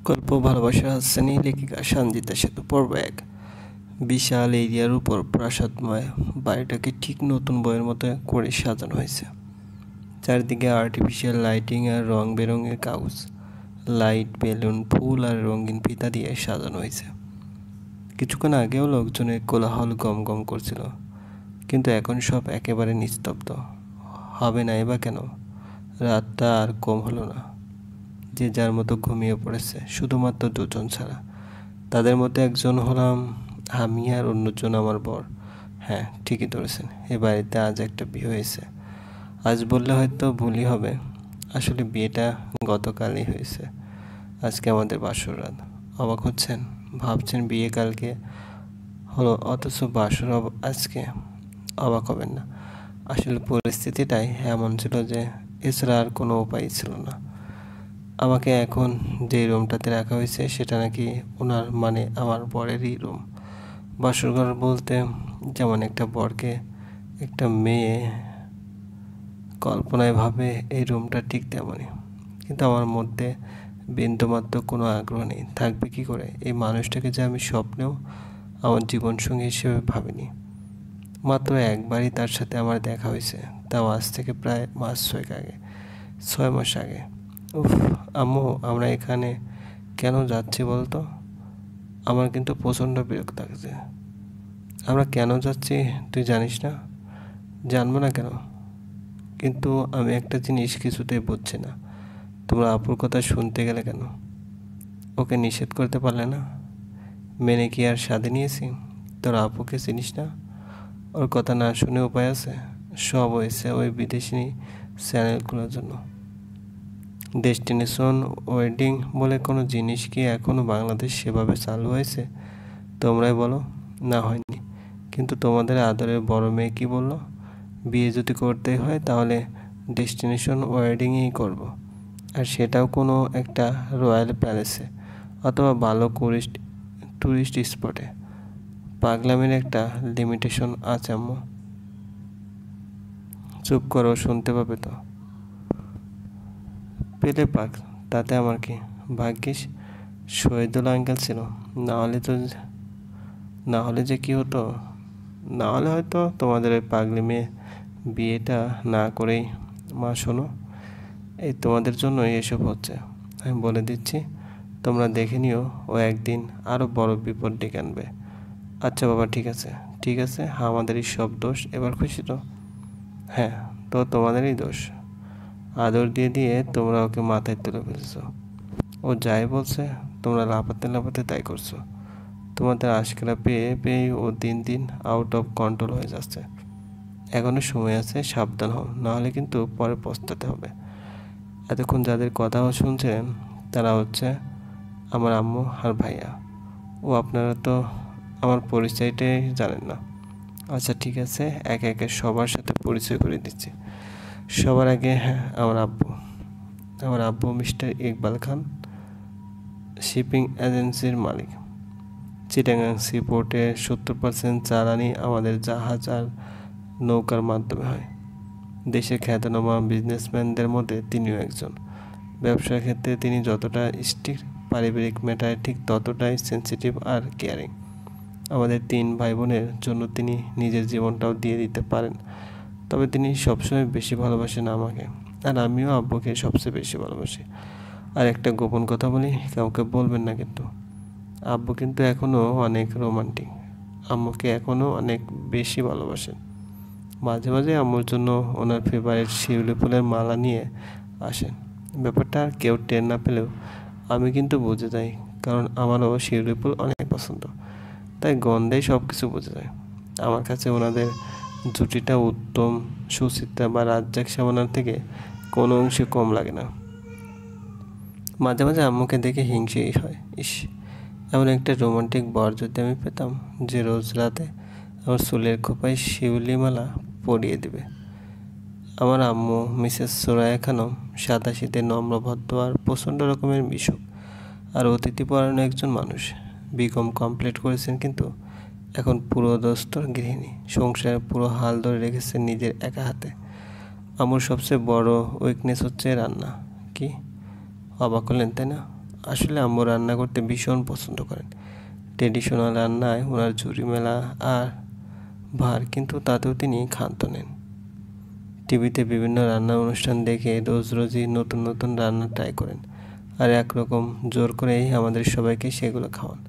গল্প ভালোবাসার হাসিনী লেখিকা সঞ্জিতা সেতু পর্ব ১। বিশাল এরিয়ার উপর প্রাসাদময় বাড়িটাকে ঠিক নতুন বইয়ের মতো করে সাজানো হয়েছে। চারিদিকে আর্টিফিশিয়াল লাইটিং আর রং বেরঙের কাগজ, লাইট, বেলুন, ফুল আর রঙিন ফিতা দিয়ে সাজানো হয়েছে। কিছুক্ষণ আগেও লোকজনের কোলাহল গম গম করছিল, কিন্তু এখন সব একেবারে নিস্তব্ধ। হবে না বা কেন? রাতটা আর কম হলো না। যে যার মতো ঘুমিয়ে পড়েছে, শুধুমাত্র দুজন ছাড়া। তাদের মধ্যে একজন হলাম আমি আর অন্যজন আমার বর। হ্যাঁ, ঠিকই ধরেছেন, এ বাড়িতে আজ একটা বিয়ে হয়েছে। আজ বললে হয়তো ভুলই হবে, আসলে বিয়েটা গতকালই হয়েছে। আজকে আমাদের বাসর রাত। অবাক হচ্ছেন? ভাবছেন বিয়ে কালকে হলো, অথচ বাসর আজকে। অবাক হবেন না, আসলে পরিস্থিতিটাই এমন ছিল যে এছাড়া আর কোনো উপায় ছিল না। আমাকে এখন যে রুমটাতে রাখা হয়েছে সেটা নাকি ওনার, মানে আমার বরেরই রুম। বাসরঘর বলতে যেমন একটা বরকে একটা মেয়ে কল্পনায় ভাবে, এই রুমটা ঠিক তেমনই। কিন্তু আমার মধ্যে বিন্দুমাত্র কোনো আগ্রহ নেই। থাকবে কি করে এই মানুষটাকে যে আমি স্বপ্নেও আমার জীবনসঙ্গী হিসেবে ভাবিনি। মাত্র একবারই তার সাথে আমার দেখা হয়েছে, তাও আজ থেকে প্রায় মাস 6 মাস আগে। উফ, আম্মু, আমরা এখানে কেন যাচ্ছি বলতো? আমার কিন্তু প্রচণ্ড বিরক্ত লাগছে। আমরা কেন যাচ্ছি তুই জানিস না? জানবো না কেন? কিন্তু আমি একটা জিনিস কিছুতেই বুঝছি না, তোমরা আপুর কথা শুনতে গেলে কেন? ওকে নিষেধ করতে পারলে না? মেনে কি আর সাথে নিয়েছি? তোরা আপুকে চিনিস না? ওর কথা না শুনে উপায় আছে? সব হয়েছে ওই বিদেশি চ্যানেলগুলোর জন্য। ডেস্টিনেশন ওয়েডিং বলে কোনো জিনিস কি এখনও বাংলাদেশ সেভাবে চালু হয়েছে? তোমরাই বলো। না, হয়নি। কিন্তু তোমাদের আদরের বড় মেয়ে কি বলল? বিয়ে যদি করতে হয় তাহলে ডেস্টিনেশন ওয়েডিংই করব, আর সেটাও কোনো একটা রয়্যাল প্যালেসে অথবা ভালো টুরিস্ট স্পটে। পাগলামির একটা লিমিটেশন আছে আম্মু। চুপ করো, শুনতে পাবে তো। পেলে পাক, তাতে আমার কি? ভাগ্যিস শহীদুল আঙ্কেল ছিল, না হলে যে কি হতো। না হলে হয়তো তোমাদের ওই পাগলি মেয়ে বিয়েটা না করেই। মা শোনো, এই তোমাদের জন্যই এসব হচ্ছে। আমি বলে দিচ্ছি, তোমরা দেখে নিও, ও একদিন আরও বড় বিপদ ডেকে আনবে। আচ্ছা বাবা, ঠিক আছে ঠিক আছে, আমাদেরই সব দোষ। এবার খুশি তো? হ্যাঁ, তো তোমাদেরই দোষ। আদর দিয়ে দিয়ে তোমরা ওকে মাথায় তুলে ফেলছো। ও যাই বলছে তোমরা লাফাতে লাফাতে তাই করছো। তোমাদের আশকারা পেয়ে পেয়ে ও দিন দিন আউট অফ কন্ট্রোল হয়ে যাচ্ছে। এখনো সময় আছে, সাবধান হও, নাহলে কিন্তু পরে পস্তাতে হবে। এতক্ষণ যাদের কথা শুনছেন তারা হচ্ছে আমার আম্মু আর ভাইয়া। ও আপনারা তো আমার পরিচয়টাই জানেন না। আচ্ছা ঠিক আছে, একে একে সবার সাথে পরিচয় করে দিচ্ছি। সবার আগে আমার আব্বু মিস্টার ইকবাল খান, শিপিং এজেন্সির মালিক। চিটাগাং সিপোর্টে 70% জ্বালানি আমাদের জাহাজ আর নৌকার মাধ্যমে হয়। দেশের খ্যাতনামা বিজনেসম্যানদের মধ্যে তিনিও একজন। ব্যবসার ক্ষেত্রে তিনি যতটা স্ট্রিক্ট, পারিবারিক ম্যাটারে ঠিক ততটাই সেন্সিটিভ আর কেয়ারিং। আমাদের 3 ভাই বোনের জন্য তিনি নিজের জীবনটাও দিয়ে দিতে পারেন। তবে তিনি সবসময় বেশি ভালোবাসেন আমাকে, আর আমিও আব্বুকে সবচেয়ে বেশি ভালোবাসি। আর একটা গোপন কথা বলি, কাউকে বলবেন না কিন্তু। আব্বু কিন্তু এখনও অনেক রোমান্টিক, আম্মুকে এখনও অনেক বেশি ভালোবাসেন। মাঝে মাঝে আম্মুর জন্য ওনার ফেভারিট শিউলি ফুলের মালা নিয়ে আসেন। ব্যাপারটা আর কেউ টের না পেলেও আমি কিন্তু বুঝে যাই, কারণ আমারও শিউলি ফুল অনেক পছন্দ। তাই গন্ধেই সব কিছু বোঝা যায়। আমার কাছে ওনাদের জুটিটা উত্তম, সুচিত্রা বা রাজ্জাক সাবানার থেকে কোনো অংশে কম লাগে না। মাঝে মাঝে আম্মুকে দেখে হিংসেই হয়। ইস, এমন একটা রোমান্টিক বর যদি আমি পেতাম, যে রোজ রাতে আমার চুলের খোপায় শিউলি মালা পরিয়ে দেবে। আমার আম্মু মিসেস সোরায়া খানম সাদাসিধে, নম্রভদ্র আর প্রচণ্ড রকমের মিশুক আর অতিথিপরায়ণ একজন মানুষ। বিকম কমপ্লিট করেছেন, কিন্তু এখন পুরো দস্তর গৃহিণী। সংসারের পুরো হাল ধরে রেখেছেন নিজের একা হাতে। আমার সবচেয়ে বড় উইকনেস হচ্ছে রান্না। কি অবাক হলেন তাই না? আসলে আম্মু রান্না করতে ভীষণ পছন্দ করেন। ট্রেডিশনাল রান্নায় ওনার ঝুড়ি মেলা আর ভার, কিন্তু তাতেও তিনি ক্ষান্ত নেন। টিভিতে বিভিন্ন রান্নার অনুষ্ঠান দেখে রোজই নতুন নতুন রান্না ট্রাই করেন, আর একরকম জোর করেই আমাদের সবাইকে সেগুলো খাওয়ান।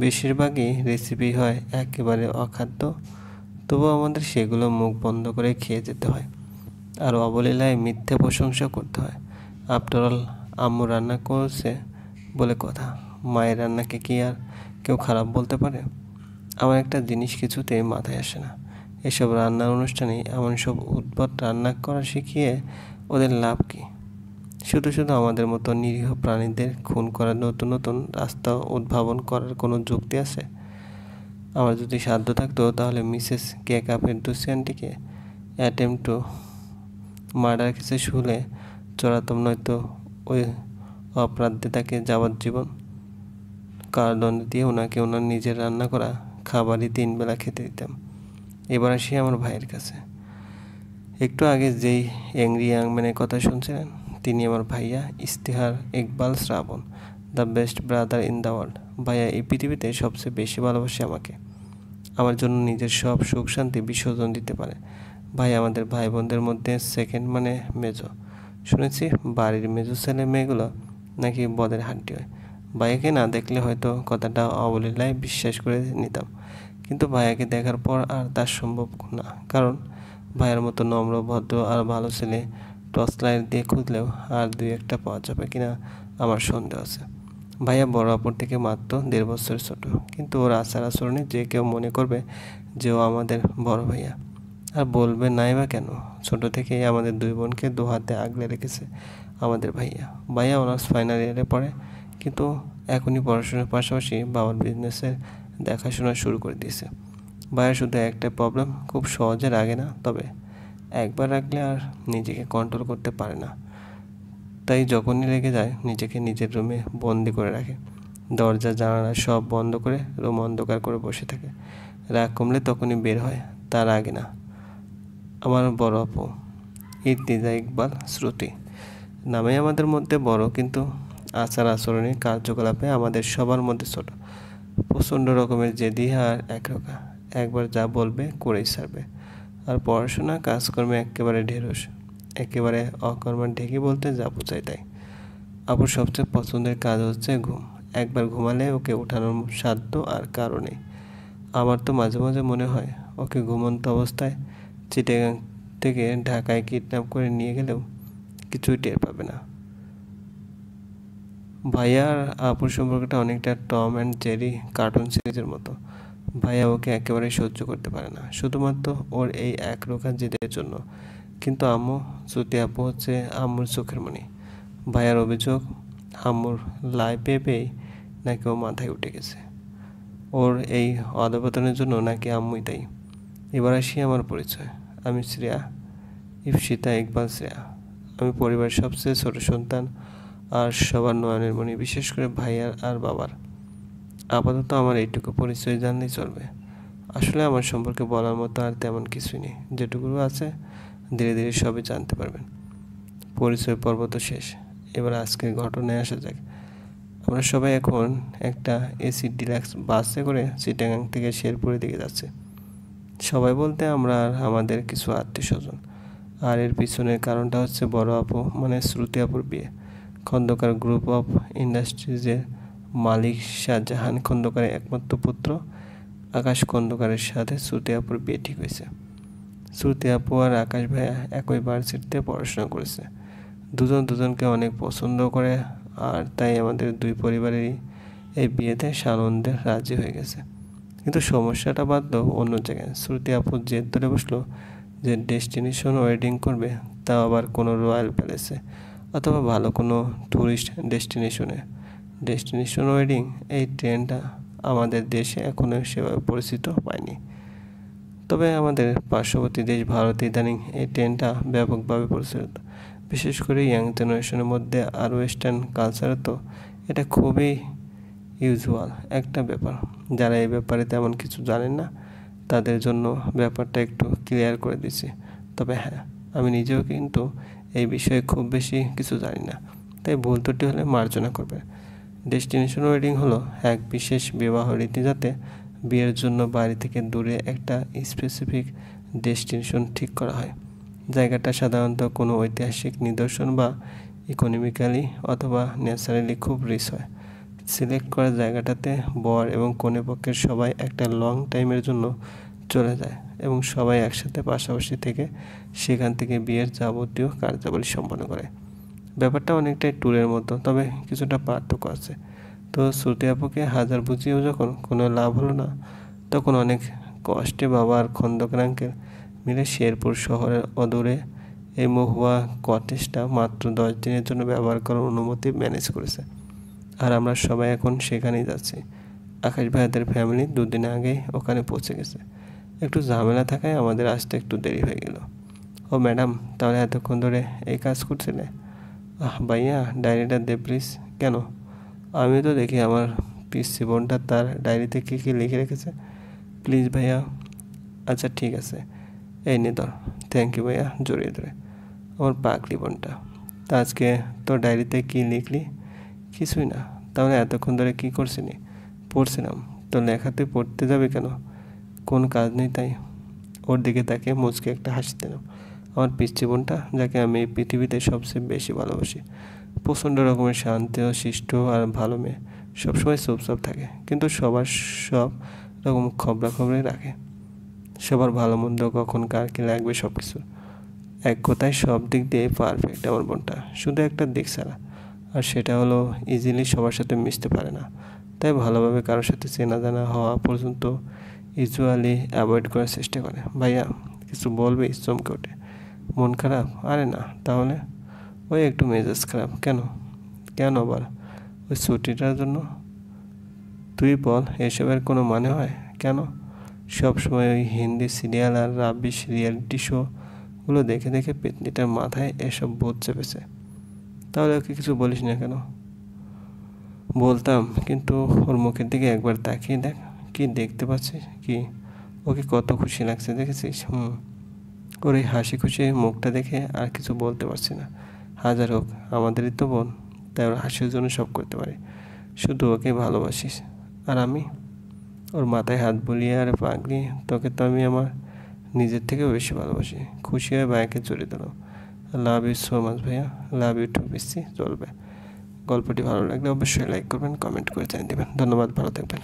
বেশিরভাগই রেসিপি হয় একেবারে অখাদ্য, তবুও আমাদের সেগুলো মুখ বন্ধ করে খেয়ে যেতে হয়, আর অবলীলায় মিথ্যে প্রশংসা করতে হয়। আফটারঅল আম্মু রান্না করছে বলে কথা, মায়ের রান্নাকে কি আর কেউ খারাপ বলতে পারে? আমার একটা জিনিস কিছুতেই মাথায় আসে না, এসব রান্নার অনুষ্ঠানে এমন সব উদ্ভট রান্না করা শিখিয়ে ওদের লাভ কী? শুধু শুধু আমাদের মতো নিরীহ প্রাণীদের খুন করার নতুন নতুন রাস্তা উদ্ভাবন করার কোনো যুক্তি আছে? আমার যদি সাধ্য থাকতো তাহলে মিসেস কেক আপের দুসিয়ানটিকে অ্যাটেম্প টু মার্ডার কেসে শুলে চড়াতাম, নয়তো ওই অপরাধীতাকে যাবজ্জীবন কারাদণ্ড দিয়ে ওনাকে ওনার নিজের রান্না করা খাবারই 3 বেলা খেতে দিতাম। এবার আসি আমার ভাইয়ের কাছে। একটু আগে যেই অ্যাংরি ইয়াং ম্যানের কথা শুনছিলেন, তিনি আমার ভাইয়া Ishtehar Iqbal Shrabon, the best brother in the world. ভাইয়া এই পৃথিবীতে সবচেয়ে বেশি ভালোবাসে আমাকে। আমার জন্য নিজের সব সুখ শান্তি বিসর্জন দিতে পারে। ভাই আমাদের ভাই বোনদের মধ্যে সেকেন্ড, মানে মেজো। শুনেছি বাড়ির মেজো ছেলে মেয়েগুলো নাকি বদের হাড্ডি হয়। ভাইয়াকে না দেখলে হয়তো কথাটা অবলীলায় বিশ্বাস করে নিতাম, কিন্তু ভাইয়াকে দেখার পর আর তা সম্ভব না। কারণ ভাইয়ের মতো নম্র, ভদ্র আর ভালো ছেলে টর্চ লাইট দিয়ে খুঁজলেও আর 2-1টা পাওয়া যাবে কিনা আমার সন্দেহ আছে। ভাইয়া বড় অপর থেকে মাত্র 1.5 বছরের ছোট, কিন্তু ওর আচার আচরণে যে কেউ মনে করবে যে ও আমাদের বড় ভাইয়া। আর বলবে নাই বা কেন, ছোট থেকেই আমাদের 2 বোনকে 2 হাতে আগলে রেখেছে আমাদের ভাইয়া। ভাইয়া অনার্স ফাইনাল ইয়ারে পড়ে, কিন্তু এখনই পড়াশোনার পাশাপাশি বাবার বিজনেসের দেখাশোনা শুরু করে দিয়েছে। ভাইয়ের শুধু একটা প্রবলেম, খুব সহজে রাগে না, তবে একবার রাখলে আর নিজেকে কন্ট্রোল করতে পারে না। তাই যখনই রেগে যায় নিজেকে নিজের রুমে বন্দি করে রাখে, দরজা জানালা সব বন্ধ করে রুম অন্ধকার করে বসে থাকে। রাগ কমলে তখনই বের হয়, তার আগে না। আমার বড় আপু ইর্তিজা ইকবাল শ্রুতি নামে আমাদের মধ্যে বড়, কিন্তু আচার আচরণে কার্যকলাপে আমাদের সবার মধ্যে ছোট। প্রচণ্ড রকমের জেদি আর একরোখা, একবার যা বলবে করেই ছাড়বে। আর পড়াশোনা কাজকর্মে একেবারে ঢেঁড়স, একেবারে অকর্মার ঢেকি বলতে যা বোঝায় তাই। আপুর সবচেয়ে পছন্দের কাজ হচ্ছে ঘুম। একবার ঘুমালে ওকে ওঠানোর সাধ্য আর কারো নেই। আমার তো মাঝে মাঝে মনে হয় ওকে ঘুমন্ত অবস্থায় চিটাগাং থেকে ঢাকায় কিডন্যাপ করে নিয়ে গেলেও কিছুই টের পাবে না। ভাইয়া আর আপুর সম্পর্কটা অনেকটা টম অ্যান্ড জেরি কার্টুন সিরিজের মতো। ভাইয়া ওকে একেবারেই সহ্য করতে পারে না, শুধুমাত্র ওর এই একরোখা জেদের জন্য। কিন্তু আম্মু, শ্রুতি আপু হচ্ছে আম্মুর চোখের মণি। ভাইয়ার অভিযোগ, আম্মুর লাই পেয়ে পেয়েই নাকি ও মাথায় উঠে গেছে। ওর এই অধপতনের জন্য নাকি আম্মুই দায়ী। এবার আসি আমার পরিচয়। আমি শ্রেয়া, ইপসিতা ইকবাল শ্রেয়া। আমি পরিবারের সবচেয়ে ছোট সন্তান আর সবার নয়নের মণি, বিশেষ করে ভাইয়ার আর বাবার। আপাতত আমার এইটুকু পরিচয় জানলেই চলবে। আসলে আমার সম্পর্কে বলার মতো আর তেমন কিছুই নেই, যেটুকু আছে ধীরে ধীরে সবই জানতে পারবেন। পরিচয় পর্ব তো শেষ, এবার আজকের ঘটনায় আসা যাক। আমরা সবাই এখন একটা এসি ডিলাক্স বাসে করে চিটাগাং থেকে শেরপুরের দিকে যাচ্ছে। সবাই বলতে আমরা আর আমাদের কিছু আত্মীয় স্বজন। আর এর পিছনের কারণটা হচ্ছে বড় আপু, মানে শ্রুতি আপুর বিয়ে। খন্দকার গ্রুপ অফ ইন্ডাস্ট্রিজের মালিক শাহজাহান খন্দকারের একমাত্র পুত্র আকাশ খন্দকারের সাথে শ্রুতি আপুর বিয়ে ঠিক হয়েছে। শ্রুতি আপু আর আকাশ ভাইয়া একই ভার্সিটিতে পড়াশোনা করেছে। দুজন দুজনকে অনেক পছন্দ করে, আর তাই আমাদের 2 পরিবারেরই এই বিয়েতে সানন্দে রাজি হয়ে গেছে। কিন্তু সমস্যাটা বাঁধলো অন্য জায়গায়। শ্রুতি আপুর জেদ ধরে বসলো যে ডেস্টিনেশন ওয়েডিং করবে, তাও আবার কোনো রয়্যাল প্যালেসে অথবা ভালো কোনো ট্যুরিস্ট ডেস্টিনেশনে। ডেস্টিনেশন ওয়েডিং, এই ট্রেন্ডটা আমাদের দেশে এখনও সেভাবে পরিচিত পায়নি। তবে আমাদের পার্শ্ববর্তী দেশ ভারতে ইদানিং এই ট্রেন্ডটা ব্যাপকভাবে প্রচলিত, বিশেষ করে ইয়াং জেনারেশনের মধ্যে। আর ওয়েস্টার্ন কালচারে তো এটা খুবই ইউজুয়াল একটা ব্যাপার। যারা এই ব্যাপারে তেমন কিছু জানেন না তাদের জন্য ব্যাপারটা একটু ক্লিয়ার করে দিচ্ছি। তবে হ্যাঁ, আমি নিজেও কিন্তু এই বিষয়ে খুব বেশি কিছু জানি না, তাই ভুল ত্রুটি হলে মার্জনা করবে। ডেস্টিনেশন ওয়েডিং হলো এক বিশেষ বিবাহ রীতি, যাতে বিয়ের জন্য বাড়ি থেকে দূরে একটা স্পেসিফিক ডেস্টিনেশন ঠিক করা হয়। জায়গাটা সাধারণত কোনো ঐতিহাসিক নিদর্শন বা ইকোনমিক্যালি অথবা ন্যাচারালি খুব রিচ হয়। সিলেক্ট করা জায়গাটাতে বর এবং কনে পক্ষের সবাই একটা লং টাইমের জন্য চলে যায় এবং সবাই একসাথে পাশাপাশি থেকে সেখান থেকে বিয়ের যাবতীয় কার্যাবলী সম্পন্ন করে। ব্যাপারটা অনেকটাই ট্যুরের মতো, তবে কিছুটা পার্থক্য আছে। তো শ্রুতি আপুকে হাজার বুঝিয়েও যখন কোনো লাভ হলো না, তখন অনেক কষ্টে বাবা আর খন্দকার আঙ্কেল মিলে শেরপুর শহরের অদূরে এই মহুয়া কটেজটা মাত্র 10 দিনের জন্য ব্যবহার করার অনুমতি ম্যানেজ করেছে। আর আমরা সবাই এখন সেখানেই যাচ্ছি। আকাশ ভাইয়াদের ফ্যামিলি 2 দিন আগেই ওখানে পৌঁছে গেছে। একটু ঝামেলা থাকায় আমাদের আসতে একটু দেরি হয়ে গেল। ও ম্যাডাম, তাহলে এতক্ষণ ধরে এই কাজ করছিলে? ভাইয়া, ডায়েরিটা দে প্লিজ। কেন? আমি তো দেখি আমার পিসি বোনটা তার ডায়েরিতে কী কী লিখে রেখেছে। প্লিজ ভাইয়া। আচ্ছা ঠিক আছে, এই নে ধর। থ্যাংক ইউ ভাইয়া, জড়িয়ে ধরে। আমার পাগলি বোনটা। তা আজকে তোর ডায়েরিতে কী লিখলি? কিছুই না। তাহলে এতক্ষণ ধরে কী করছিলি? পড়ছিলাম। তো লেখা তুই পড়তে যাবে কেন? কোন কাজ নেই তাই? ওর দিকে তাকে মুচকে একটা হাসি দিলাম। আমার পিচ্চি বোনটা, যাকে আমি এই পৃথিবীতে সবচেয়ে বেশি ভালোবাসি। প্রচণ্ড রকমের শান্ত, শিষ্ট আর ভালো মেয়ে। সবসময় চুপচাপ থাকে, কিন্তু সবার সব রকম খবরাখবরই রাখে। সবার ভালো মন্দ, কখন কার কী লাগবে সব কিছু। এক কথায় সব দিক দিয়ে পারফেক্ট আমার বোনটা, শুধু একটা দিক ছাড়া। আর সেটা হলো ইজিলি সবার সাথে মিশতে পারে না। তাই ভালোভাবে কারোর সাথে চেনা জানা হওয়া পর্যন্ত ইউজুয়ালি অ্যাভয়েড করার চেষ্টা করে। ভাইয়া, কিছু বলবি? চমকে ওঠে। মন খারাপ? আরে না। তাহলে? ওই একটু মেজাজ খারাপ। কেন? কেন আবার? ওই ছুটিটার জন্য। তুই বল, এসবের কোনো মানে হয়? কেন? সব সময় ওই হিন্দি সিরিয়াল আর রাবিশ রিয়েলিটি শোগুলো দেখে দেখে পেতনিটার মাথায় এসব বোধ চেপেছে। তাহলে ওকে কিছু বলিস না কেন? বলতাম, কিন্তু ওর মুখের দিকে একবার তাকিয়ে দেখ। কি দেখতে পাচ্ছিস? কি? ওকে কত খুশি লাগছে দেখেছিস? ওর এই হাসি খুশি মুখটা দেখে আর কিছু বলতে পারছি না। হাজার হোক, আমাদেরই তো বোন, তাই ওর হাসির জন্য সব করতে পারি। শুধু ওকে ভালোবাসিস। আর আমি? ওর মাথায় হাত বুলিয়ে, আর পাগলি, তোকে তো আমি আমার নিজের থেকেও বেশি ভালোবাসি। খুশি হয়ে ভাইয়াকে জড়িয়ে দিলাম। লাভ ইউ সো মাচ ভাইয়া। লাভ ইউ টু বেশি চলবে। গল্পটি ভালো লাগলে অবশ্যই লাইক করবেন, কমেন্ট করে জানিয়ে দেবেন। ধন্যবাদ, ভালো থাকবেন।